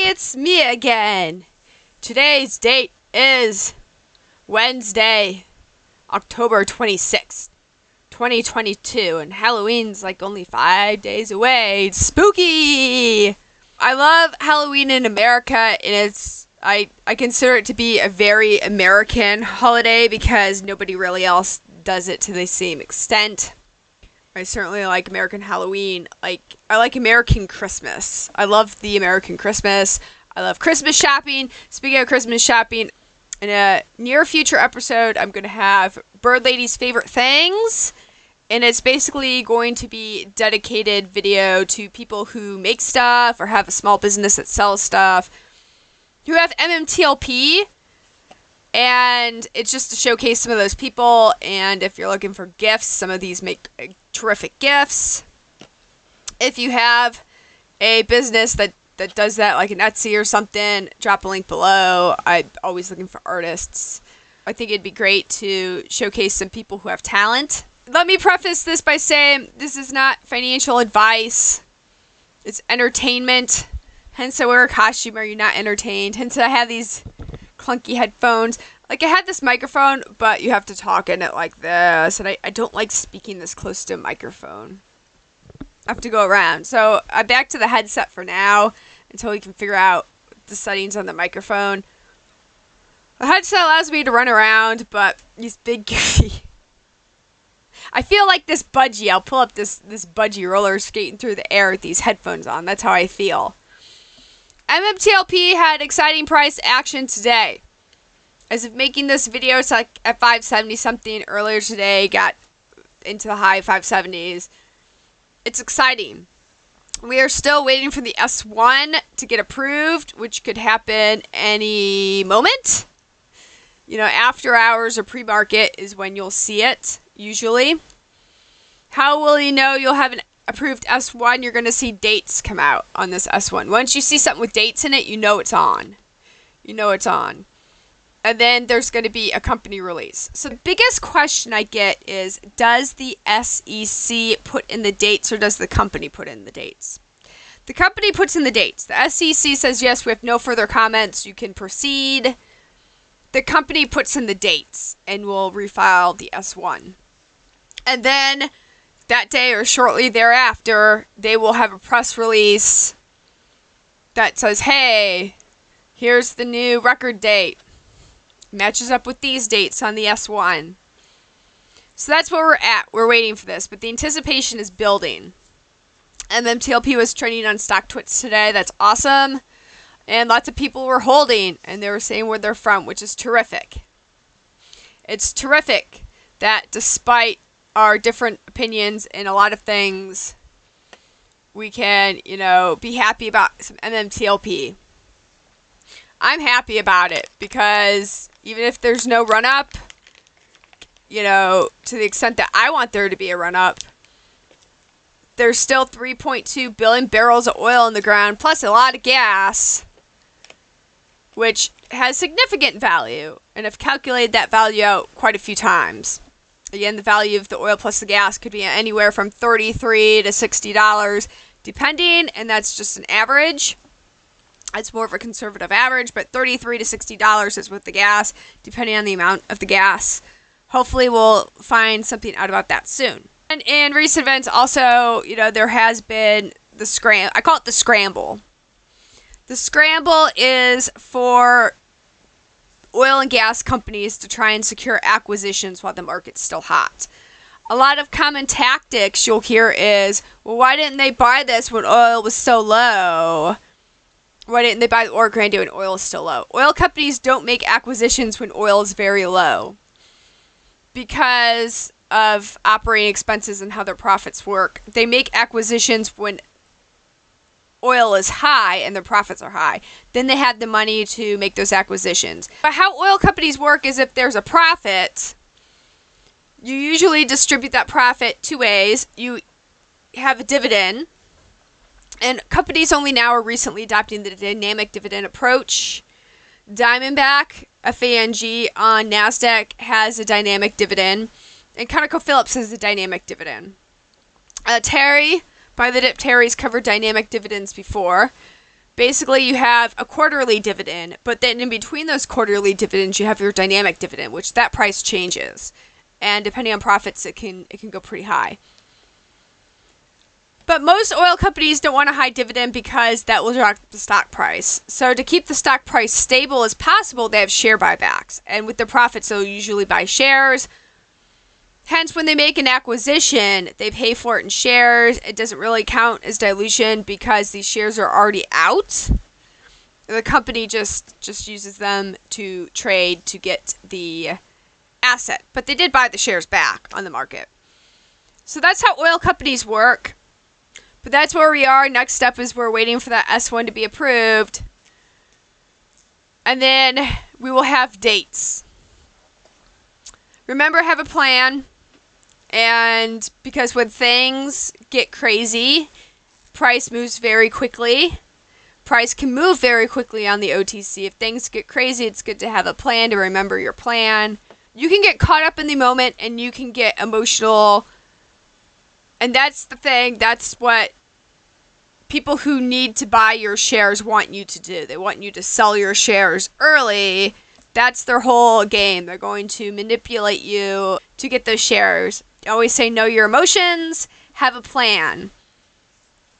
it's me again. Today's date is Wednesday, October 26th, 2022, and Halloween's like only 5 days away. It's spooky! I love Halloween in America, and I consider it to be a very American holiday because nobody really else does it to the same extent. I certainly like American Halloween. I like American Christmas. I love the American Christmas. I love Christmas shopping. Speaking of Christmas shopping, in a near future episode, I'm going to have Bird Lady's favorite things. And it's basically going to be dedicated video to people who make stuff or have a small business that sells stuff, who have MMTLP. And it's just to showcase some of those people. And if you're looking for gifts, some of these make terrific gifts. If you have a business that does that, like an Etsy or something, drop a link below. I'm always looking for artists. I think it'd be great to showcase some people who have talent. Let me preface this by saying this is not financial advice. It's entertainment. Hence I wear a costume. Are you not entertained? Hence I have these clunky headphones. Like I had this microphone, but you have to talk in it like this. And I don't like speaking this close to a microphone. I have to go around. So I'm back to the headset for now until we can figure out the settings on the microphone. The headset allows me to run around, but these big goofy... I feel like this budgie. I'll pull up this budgie roller skating through the air with these headphones on. That's how I feel. MMTLP had exciting price action today. As of making this video, it's like at 570 something earlier today, got into the high 570s. It's exciting. We are still waiting for the S1 to get approved, which could happen any moment. You know, after hours or pre-market is when you'll see it, usually. How will you know you'll have an approved S1? You're going to see dates come out on this S1. Once you see something with dates in it, you know it's on. You know it's on. And then there's going to be a company release. So the biggest question I get is, does the SEC put in the dates or does the company put in the dates? The company puts in the dates. The SEC says, yes, we have no further comments. You can proceed. The company puts in the dates and will refile the S1. And then that day or shortly thereafter, they will have a press release that says, hey, here's the new record date. Matches up with these dates on the S1. So that's where we're at. We're waiting for this, but the anticipation is building. MMTLP was trending on Stock Twits today. That's awesome. And lots of people were holding, and they were saying where they're from, which is terrific. It's terrific that despite our different opinions in a lot of things, we can, be happy about some MMTLP. I'm happy about it because even if there's no run-up, to the extent that I want there to be a run-up, there's still 3.2 billion barrels of oil in the ground, plus a lot of gas, which has significant value, and I've calculated that value out quite a few times. Again, the value of the oil plus the gas could be anywhere from $33 to $60, depending, and that's just an average. It's more of a conservative average, but $33 to $60 is with the gas, depending on the amount of the gas. Hopefully we'll find something out about that soon. And in recent events also, there has been the scramble. I call it the scramble. The scramble is for oil and gas companies to try and secure acquisitions while the market's still hot. A lot of common tactics you'll hear is, well, why didn't they buy this when oil was so low? Why didn't they buy the Oro Grande when oil is still low? Oil companies don't make acquisitions when oil is very low because of operating expenses and how their profits work. They make acquisitions when oil is high and their profits are high. Then they have the money to make those acquisitions. But how oil companies work is if there's a profit, you usually distribute that profit two ways. You have a dividend. And companies only now are recently adopting the dynamic dividend approach. Diamondback, FANG on NASDAQ has a dynamic dividend. And ConocoPhillips has a dynamic dividend. Terry, by the dip, Terry's covered dynamic dividends before. Basically, you have a quarterly dividend, but then in between those quarterly dividends, you have your dynamic dividend, which that price changes. And depending on profits, it can go pretty high. But most oil companies don't want a high dividend because that will drop the stock price. So to keep the stock price stable as possible, they have share buybacks. And with the profits, they'll usually buy shares. Hence, when they make an acquisition, they pay for it in shares. It doesn't really count as dilution because these shares are already out. The company just uses them to trade to get the asset. But they did buy the shares back on the market. So that's how oil companies work. But that's where we are. Next step is we're waiting for that S1 to be approved. And then we will have dates. Remember, have a plan. And because when things get crazy, price moves very quickly. Price can move very quickly on the OTC. If things get crazy, it's good to have a plan, to remember your plan. You can get caught up in the moment and you can get emotional. And that's the thing. That's what people who need to buy your shares want you to do. They want you to sell your shares early. That's their whole game. They're going to manipulate you to get those shares. I always say know your emotions, have a plan.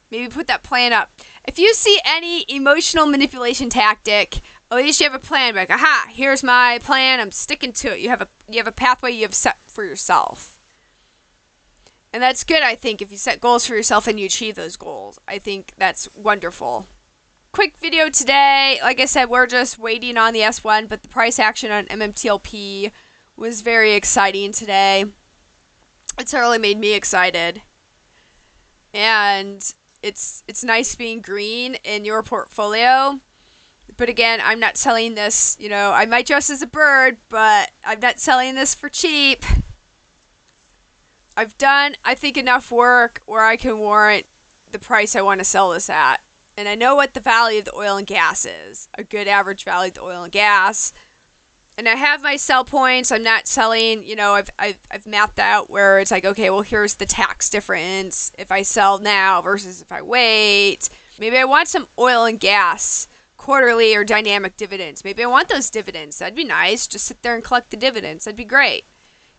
Maybe put that plan up. If you see any emotional manipulation tactic, at least you have a plan. Like, aha, here's my plan. I'm sticking to it. You have a pathway you have set for yourself. And that's good, I think, if you set goals for yourself and you achieve those goals. I think that's wonderful. Quick video today. Like I said, we're just waiting on the S1, but the price action on MMTLP was very exciting today. It certainly made me excited. And it's nice being green in your portfolio. But again, I'm not selling this, I might dress as a bird, but I'm not selling this for cheap. I've done, I think, enough work where I can warrant the price I want to sell this at. And I know what the value of the oil and gas is. A good average value of the oil and gas. And I have my sell points. I'm not selling, I've mapped out where it's like, okay, well, here's the tax difference if I sell now versus if I wait. Maybe I want some oil and gas quarterly or dynamic dividends. Maybe I want those dividends. That'd be nice. Just sit there and collect the dividends. That'd be great.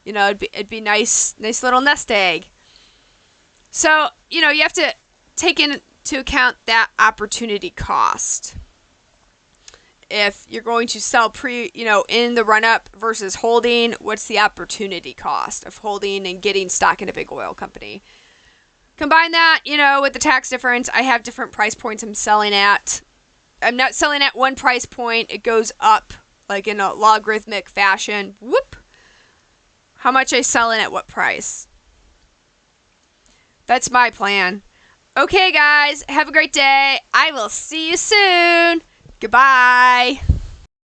It'd be nice little nest egg. So, you have to take into account that opportunity cost. If you're going to sell in the run-up versus holding, what's the opportunity cost of holding and getting stock in a big oil company? Combine that, with the tax difference. I have different price points I'm selling at. I'm not selling at one price point. It goes up like in a logarithmic fashion. Whoop! How much I selling at what price? That's my plan. Okay, guys, have a great day. I will see you soon. Goodbye.